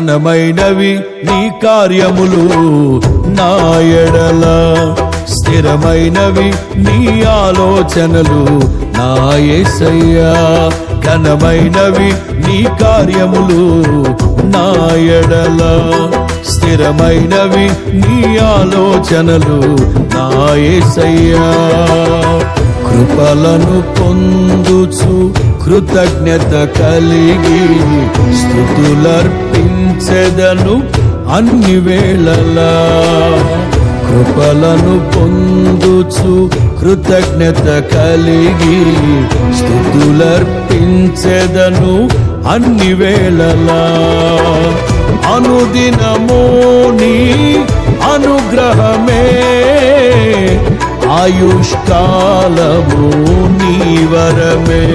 ఘనమైనవి నీ కార్యములు నా ఎడల, స్థిరమైనవి నీ ఆలోచనలు నా యేసయ్యా. ఘనమైనవి నీ కార్యములు నా ఎడల, స్థిరమైనవి నీ ఆలోచనలు నా యేసయ్యా. కృపలను పొందుచు కృతజ్ఞత కలిగి స్తుతులర్పించెదను అన్ని వేళలా. కృపలను పొందుచు కృతజ్ఞత కలిగి స్తుతులర్పించెదను అన్ని వేళలా. అనుదినము నీ అనుగ్రహమే, ఆయుష్కాలము నీ వరమే.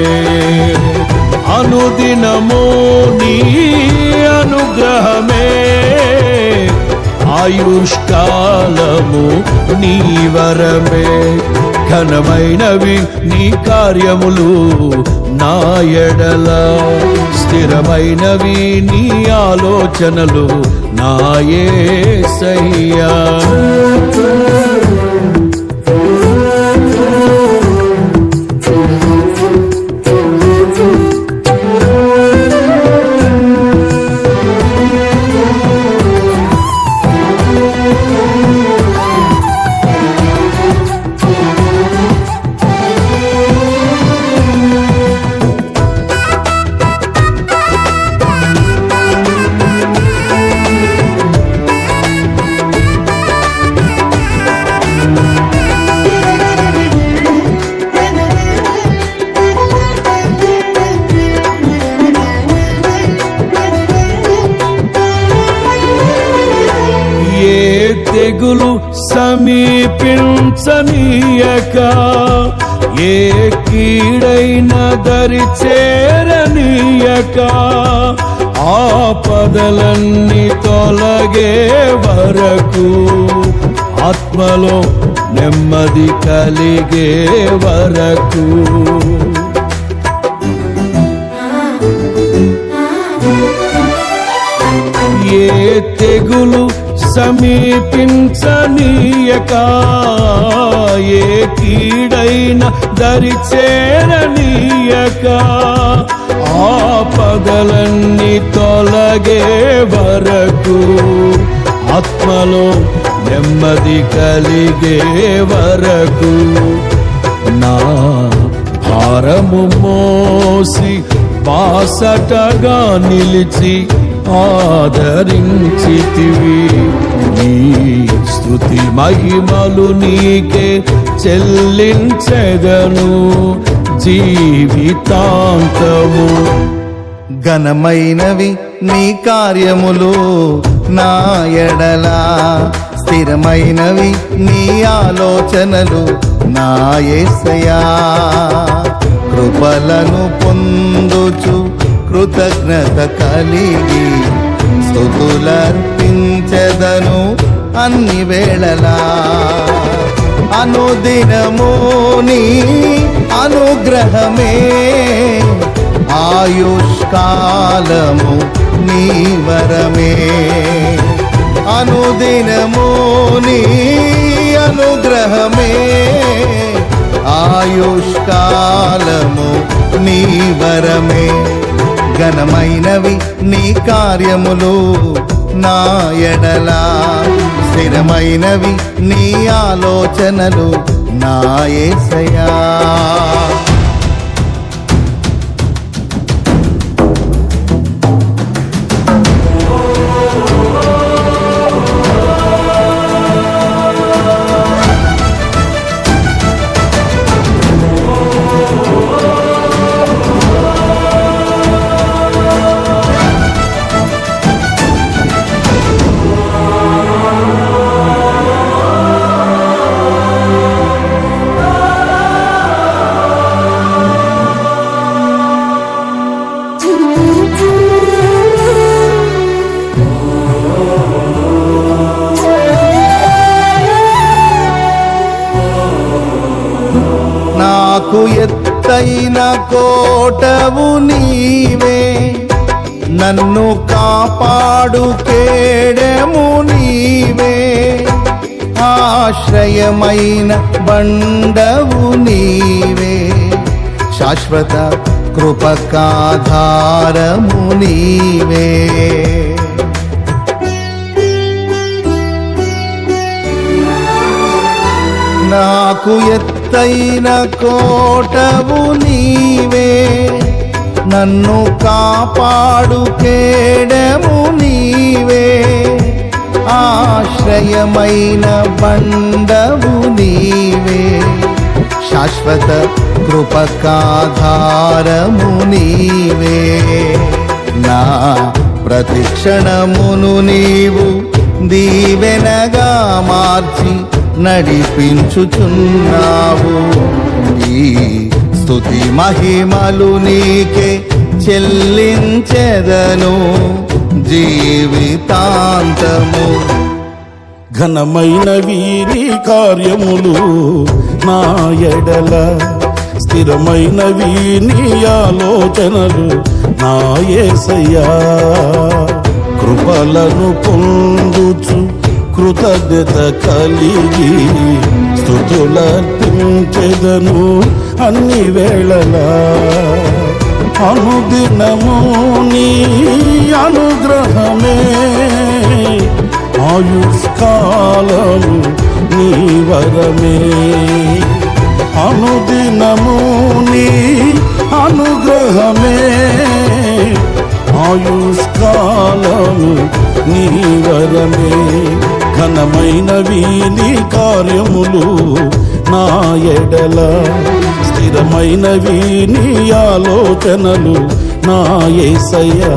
అనుదినము నీ అనుగ్రహమే, ఆయుష్కాలము నీ వరమే. ఘనమైనవి నీ కార్యములు నా ఎడల, స్థిరమైనవి నీ ఆలోచనలు నా యేసయ్యా. తెగులు సమీపించనీయక, ఏ కీడైన దరి చేరనీయక, ఆపదలన్నీ తొలగే వరకు, ఆత్మలో నెమ్మది కలిగే వరకు. ఏ తెగులు సమీపించనీయక, ఏ కీడైన దరి చేరనీయక, ఆపదలన్నీ తొలగే వరకు, ఆత్మలో నెమ్మది కలిగే వరకు. నా భారము మోసి బాసటగా నిలిచి ఆదరించితివి. నీ స్తుతి మహిమలు నీకే చెల్లించెదను జీవితాంతము. ఘనమైనవి నీ కార్యములు నా ఎడల, స్థిరమైనవి నీ ఆలోచనలు నా యేసయ్యా. కృపలను పొందుచు కృతజ్ఞత కలిగి స్తుతులర్పించెదను అన్ని వేళలా. అనుదినము నీ అనుగ్రహమే, ఆయుష్కాలము నీ వరమే. అనుదినము నీ అనుగ్రహమే, ఆయుష్కాలము నీ వరమే. ఘనమైనవి నీ కార్యములు నా ఎడల, స్థిరమైనవి నీ ఆలోచనలు నా యేసయ్యా. నాకు ఎత్తైన కోటవు నీవే, నన్ను కాపాడు కేడెము నీవే, ఆశ్రయమైన బండవు నీవే, శాశ్వత కృపకాధారము నీవే. నాకు ఎత్తైన కోటవు నీవే, నన్ను కాపాడు కేడెము నీవే, ఆశ్రయమైన బండవు నీవే, శాశ్వత కృపకాధారము నీవే. నా ప్రతిక్షణమును నీవు దీవెనగా మార్చి నడిపించుచున్నావు. ఈ స్తుతి మహిమలు నీకే చెల్లించెదను జీవితాంతము. ఘనమైనవి నీ కార్యములు నా ఎడల, స్థిరమైనవి నీ ఆలోచనలు నా యేసయ్యా. కృపలను పొందుచు కృతజ్ఞత కలిగి స్తుతులర్పించెదను అన్ని వేళలా. అనుదినము నీ అనుగ్రహమే, ఆయుష్కాలము నీ వరమే. అనుదినము నీ అనుగ్రహమే, ఆయుష్కాలము నీ వరమే. ఘనమైనవి నీ కార్యములు నా ఎడల, స్థిరమైనవి నీ ఆలోచనలు నా యేసయ్యా.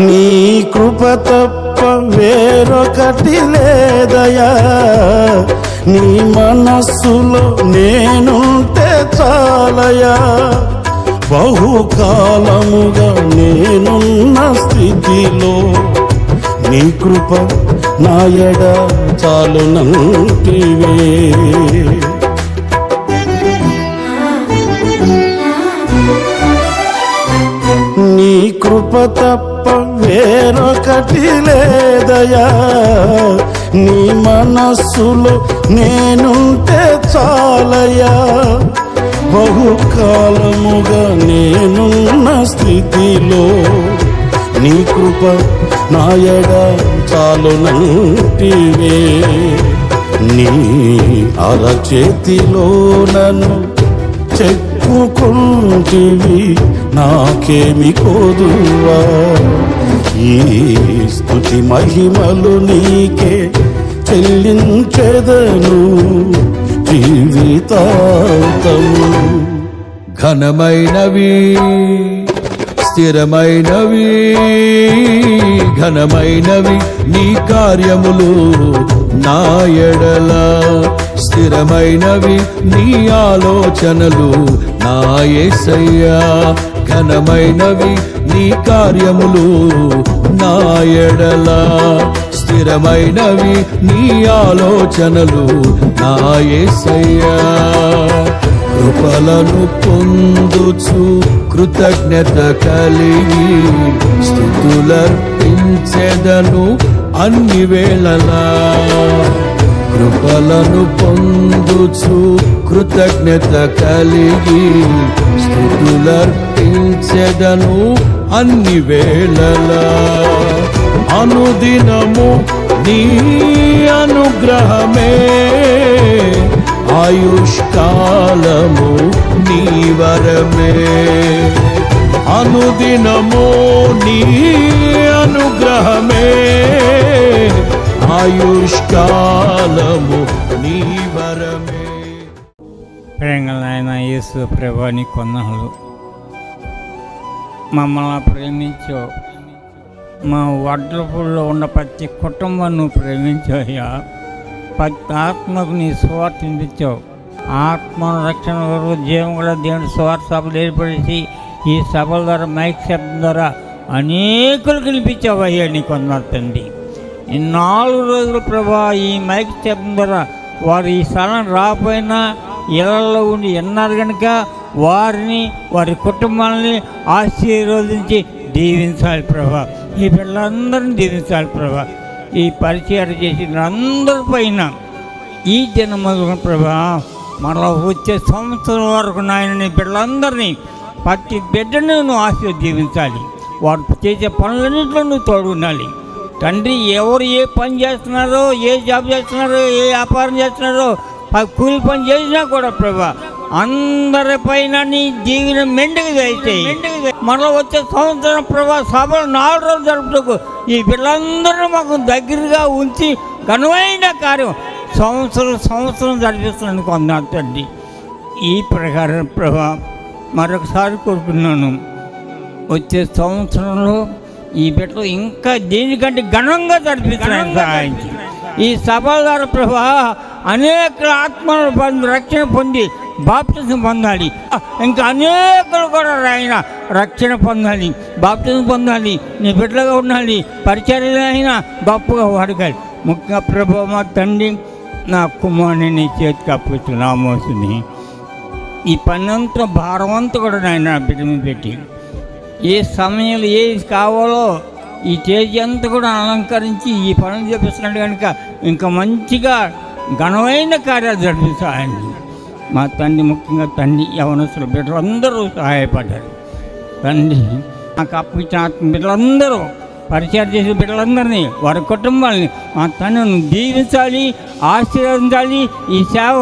నీ కృప తప్ప వేరొకటి లేదయా, నీ మనస్సులో నేనుంటే చాలయా. బహుకాలముగా నేనున్న స్థితిలో నీ కృప నా ఎడ చాలునంటివే. నీ కృప తప్ప వేరొకటి లేదయా, నీ మనస్సులో నేనుంటే చాలయా. బహుకాలముగా నేనున్న స్థితిలో నీ కృప నా ఎడ చాలునంటివే. నీ అరచేతిలో నన్ను చెక్కుకుంటివి, నాకేమి కోదువా. ఈ స్తుతి మహిమలు నీకే చెల్లించెదను జీవితాంతము. ఘనమైనవి స్థిరమైనవి, ఘనమైనవి నీ కార్యములు నా ఎడల, స్థిరమైనవి నీ ఆలోచనలు నా యేసయ్యా. ఘనమైనవి నీ కార్యములు నా ఎడల, స్థిరమైనవి నీ ఆలోచనలు నా యేసయ్యా. కృపలను పొందుచు కృతజ్ఞత కలిగి స్తుతులర్పించెదను అన్ని వేళలా. కృపలను పొందుచు కృతజ్ఞత కలిగి స్తుతులర్పించెదను అన్ని వేళలా. అనుదినము నీ అనుగ్రహమే, ఆయుష్కాలము నీ వరమే. అనుదినము నీ అనుగ్రహమే ఆయుష్కాలము నీ వరమే. ప్రేంగల నాయన యేసు ప్రభువా నీ కొందనాలు. మమ్మల్ని ప్రేమించావు. మా వడ్లపూడిలో ఉన్న ప్రతి కుటుంబాన్ని నువ్వు ప్రేమించావయ్యా. ప్రతి ఆత్మకు నీ సువార్త వినిపించావు. ఆత్మ రక్షణ వరకు జీవం కూడా దేవుని సువార్త సభలు ఏర్పడేసి ఈ సభల ద్వారా మైక్ శబ్దం ద్వారా అనేకులు వినిపించావు అయ్యా నీ కొందనాలు తండ్రి. ఈ 4 రోజులు ప్రభా ఈ మైక్ శబ్దం ద్వారా వారు ఈ స్థలం రాకపోయినా ఇళ్లలో ఉండి ఎన్నారు కనుక వారిని వారి కుటుంబాలని ఆశీర్వదించి దీవించాలి ప్రభా. ఈ పిల్లలందరినీ దీవించాలి ప్రభా. ఈ పరిచయం చేసిన అందరి పైన ఈ జన్మల ప్రభా మరలా వచ్చే సంవత్సరం వరకు నాయన నీ బిడ్డలందరినీ ప్రతి బిడ్డను నువ్వు దీవించాలి. వారు చేసే పనులన్నింటిలో నువ్వు తోడున్నాలి తండ్రి. ఎవరు ఏ పని చేస్తున్నారో, ఏ జాబ్ చేస్తున్నారో, ఏ వ్యాపారం చేస్తున్నారో, కూలి పని చేసినా కూడా ప్రభా అందరిపైన నీ దీవెన మెండుగా వేసేయి. మరలా వచ్చే సంవత్సరం ప్రభా సభలు 4 రోజులు జరుపుటకు ఈ పిల్లలందరూ మాకు దగ్గరగా ఉంచి ఘనమైన కార్యం సంవత్సరం జరిపిస్తున్నాను కొందరు తండ్రి. ఈ ప్రకారం ప్రభా మరొకసారి కోరుకున్నాను, వచ్చే సంవత్సరంలో ఈ బిడ్డలు ఇంకా దీనికంటే ఘనంగా జరిపిస్తున్నాను సహాయించి. ఈ సభల ద్వారా ప్రభా అనేక ఆత్మలు రక్షణ పొంది బాప్తిజం పొందాలి. ఇంకా అనేకులు కూడా ఆయన రక్షణ పొందాలి, బాప్తిజం పొందాలి, నీ బిడ్డలుగా ఉండాలి, పరిచర్య అయినా గొప్పగా వాడగాలి. ముఖ్యంగా ప్రభు మా తండ్రి నా కుమారుని నీ చేతికి అప్పగించిన మోసుని ఈ పనంతా భారమంతా కూడా నాయన బిడ్డ మీద పెట్టి ఏ సమయంలో ఏది కావాలో ఈ తేజీ అంతా కూడా అలంకరించి ఈ పనులు చేపిస్తున్నాడు కనుక ఇంకా మంచిగా ఘనమైన కార్యాలు జరిపిస్తాయండి మా తండ్రి. ముఖ్యంగా తండ్రి యవనస్తులు బిడ్డలు అందరూ సహాయపడ్డారు తండ్రి. నాకు అప్పించిన బిడ్డలందరూ పరిచయం చేసిన బిడ్డలందరినీ వారి కుటుంబాలని మా తండ్రిని దీవించాలి, ఆశీర్వదించాలి. ఈ సేవ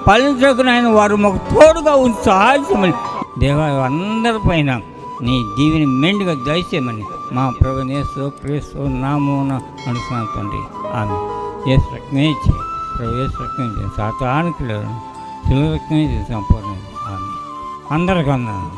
ఫలించకు నాయన వారు మాకు తోడుగా ఉంచి సహాయించమని దేవా అందరిపైన నీ దీవిని మెండుగా దయచేయమని మా ప్రభువైన యేసు క్రీస్తు నామమున అడుగుతున్నాను తండ్రి. ఆమె యేసు రక్తమే ఇచ్చి ప్రభు యేసు రక్తమే ఇచ్చి సాతానికి లేదు శిలువ రక్తమే ఇచ్చి సంపూర్ణ. ఆమె అందరికీ అన్నాను.